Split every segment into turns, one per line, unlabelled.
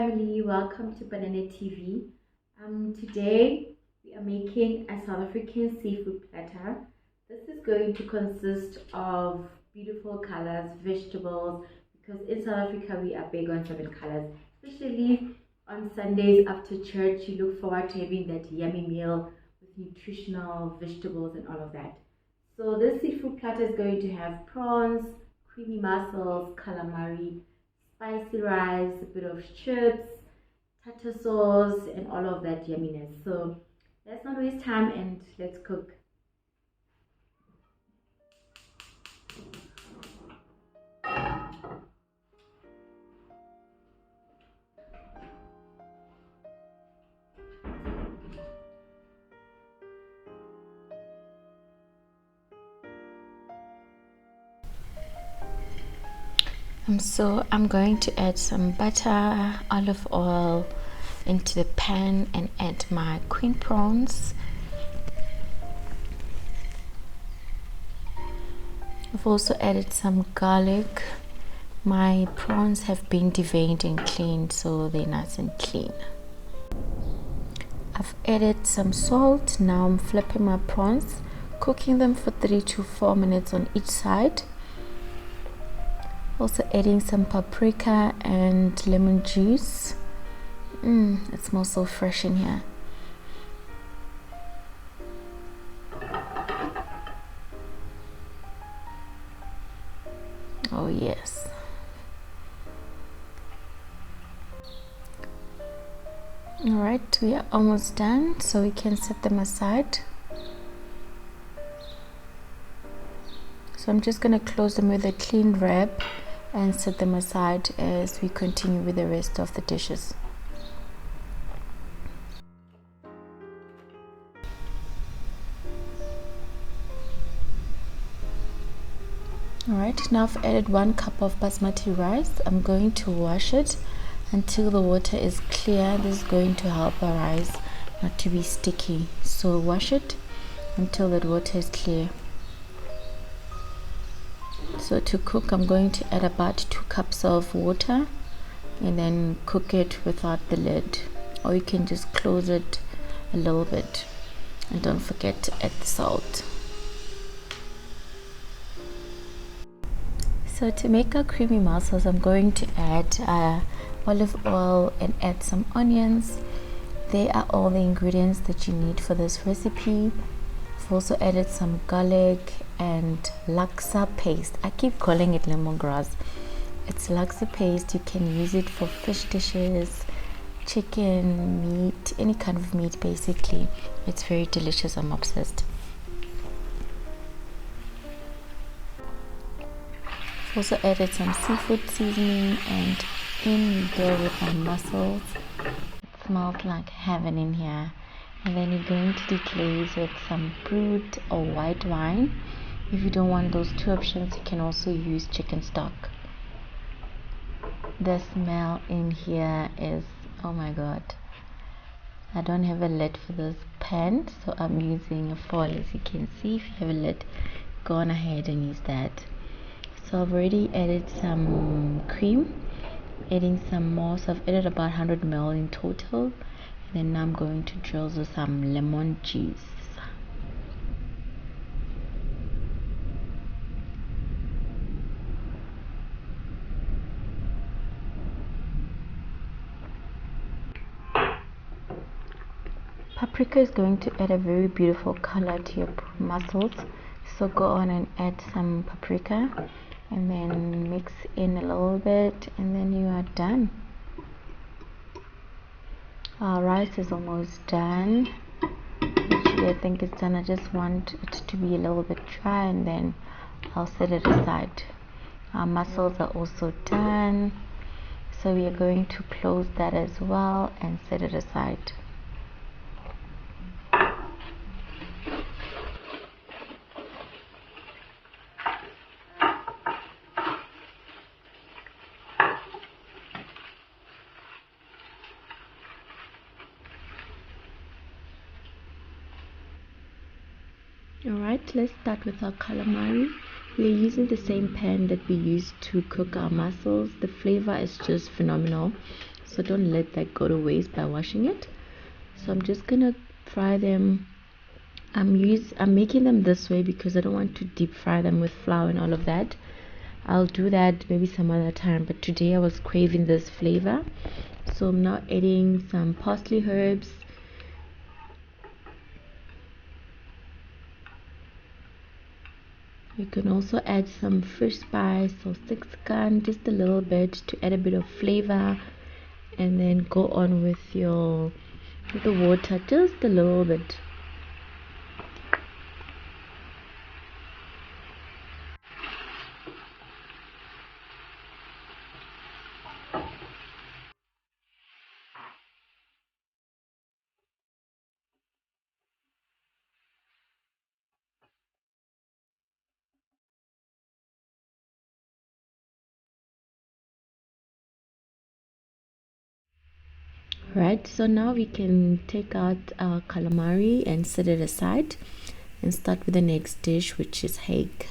Family, welcome to PananaTV. Today we are making a South African seafood platter. This is going to consist of beautiful colors, vegetables, because in South Africa we are big on certain colors, especially on Sundays after church. You look forward to having that yummy meal with nutritional vegetables and all of that. So this seafood platter is going to have prawns, creamy mussels, calamari, spicy rice, a bit of chips, tartar sauce, and all of that yumminess. So let's not waste time and let's cook. So I'm going to add some butter, olive oil into the pan and add my queen prawns. I've also added some garlic. My prawns have been deveined and cleaned, so they're nice and clean. I've added some salt. Now I'm flipping my prawns, cooking them for 3 to 4 minutes on each side. Also adding some paprika and lemon juice. It smells so fresh in here. Oh yes. Alright, we are almost done, so we can set them aside. So I'm just going to close them with a clean wrap and set them aside as we continue with the rest of the dishes. Alright, now I've added 1 cup of basmati rice. I'm going to wash it until the water is clear. This is going to help our rice not to be sticky. So wash it until that water is clear. So to cook, I'm going to add about 2 cups of water and then cook it without the lid, or you can just close it a little bit, and don't forget to add the salt. So to make our creamy mussels, I'm going to add olive oil and add some onions. They are all the ingredients that you need for this recipe. I've also added some garlic and laksa paste. I keep calling it lemongrass. It's laksa paste. You can use it for fish dishes, chicken, meat, any kind of meat basically. It's very delicious. I'm obsessed. I've also added some seafood seasoning and in there with my mussels. It smells like heaven in here. And then you're going to deglaze with some brut or white wine. If you don't want those 2 options, you can also use chicken stock. The smell in here is, oh my god. I don't have a lid for this pan, so I'm using a foil. As you can see, if you have a lid, go on ahead and use that. So I've already added some cream, adding some more. So I've added about 100 ml in total. Then I'm going to drizzle some lemon juice. Paprika is going to add a very beautiful color to your mussels. So go on and add some paprika and then mix in a little bit, and then you are done. Our rice is almost done. Actually, I think it's done. I just want it to be a little bit dry and then I'll set it aside. Our mussels are also done, so we are going to close that as well and set it aside. Alright, let's start with our calamari. We are using the same pan that we used to cook our mussels. The flavor is just phenomenal. so don't let that go to waste by washing it. So I'm just gonna fry them. I'm making them this way because I don't want to deep fry them with flour and all of that. I'll do that maybe some other time, but today I was craving this flavor, so I'm now adding some parsley herbs. You can also add some fish spice or succulent, just a little bit to add a bit of flavor, and then go on with the water, just a little bit. Right, so now we can take out our calamari and set it aside and start with the next dish, which is hake.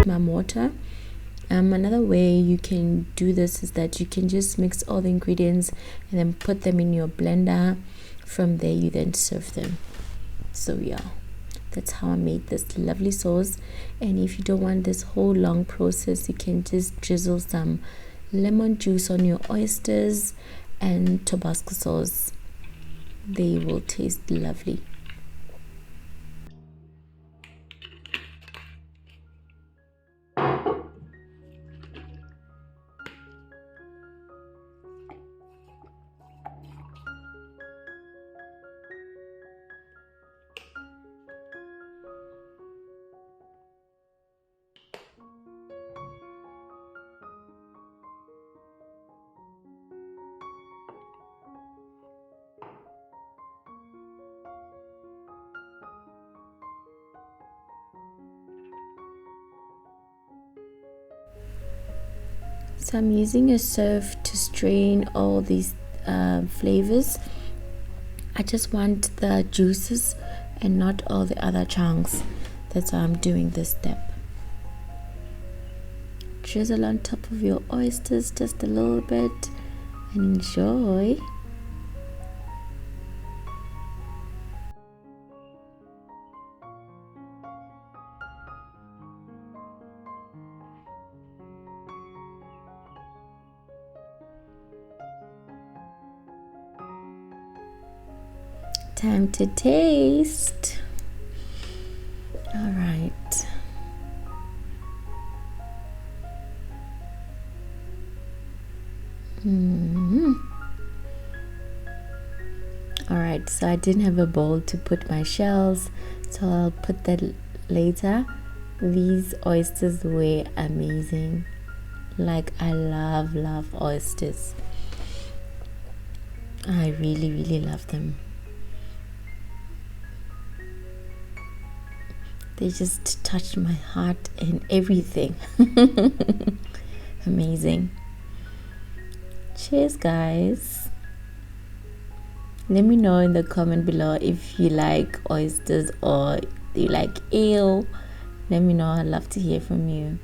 My mortar. Another way you can do this is that you can just mix all the ingredients and then put them in your blender. From there you then serve them. So yeah, that's how I made this lovely sauce. And if you don't want this whole long process, you can just drizzle some lemon juice on your oysters and Tabasco sauce. They will taste lovely. So I'm using a sieve to strain all these flavors. I just want the juices and not all the other chunks. That's why I'm doing this step. Drizzle on top of your oysters just a little bit and enjoy. Time to taste. All right. All right, so I didn't have a bowl to put my shells, so I'll put that later. These oysters were amazing. Like, I love oysters. I really love them. They just touched my heart and everything. Amazing. Cheers, guys. Let me know in the comment below if you like oysters or you like eel. Let me know. I'd love to hear from you.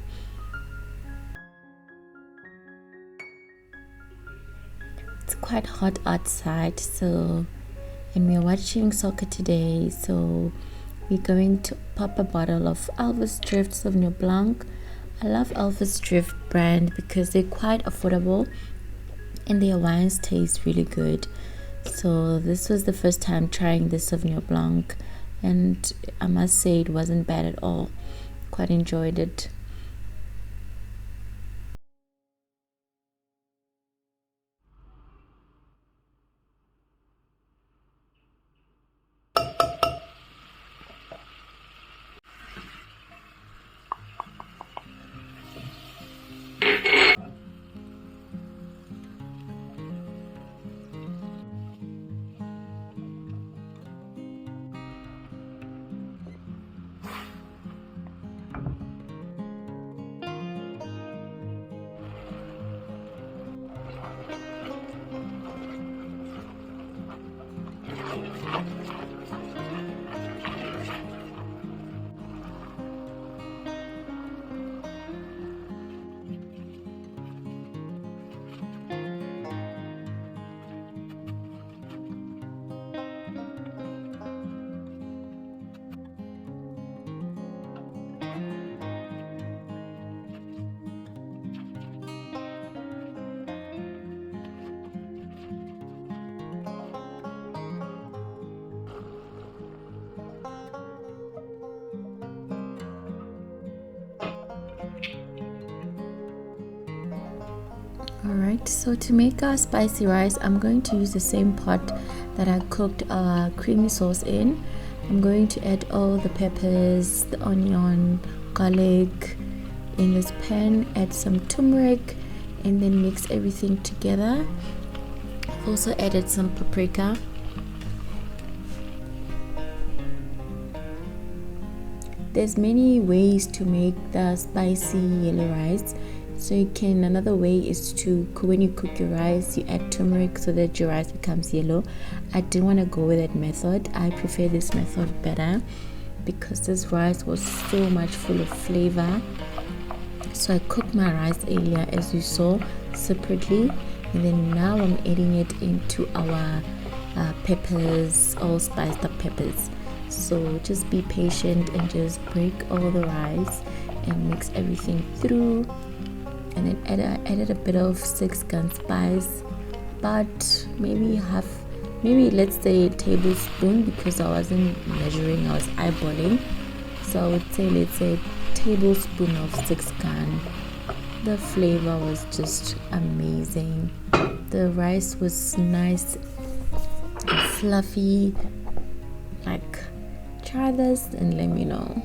It's quite hot outside, so, and we're watching soccer today, so we're going to pop a bottle of Elvis Drift Sauvignon Blanc. I love Elvis Drift brand because they're quite affordable and their wines taste really good. So this was the first time trying this Sauvignon Blanc, and I must say it wasn't bad at all. Quite enjoyed it. Alright, so to make our spicy rice, I'm going to use the same pot that I cooked our creamy sauce in. I'm going to add all the peppers, the onion, garlic in this pan, add some turmeric, and then mix everything together. I've also added some paprika. There's many ways to make the spicy yellow rice. So you can, another way is to, when you cook your rice, you add turmeric so that your rice becomes yellow. I didn't want to go with that method. I prefer this method better because this rice was so much full of flavor. So I cooked my rice earlier, as you saw, separately, and then now I'm adding it into our peppers, all spiced up peppers. So just be patient and just break all the rice and mix everything through. And then I added a bit of 6 gun spice, but maybe let's say a tablespoon, because I wasn't measuring, I was eyeballing. So I would say, let's say a tablespoon of 6 gun. The flavor was just amazing. The rice was nice and fluffy. Like, try this and let me know.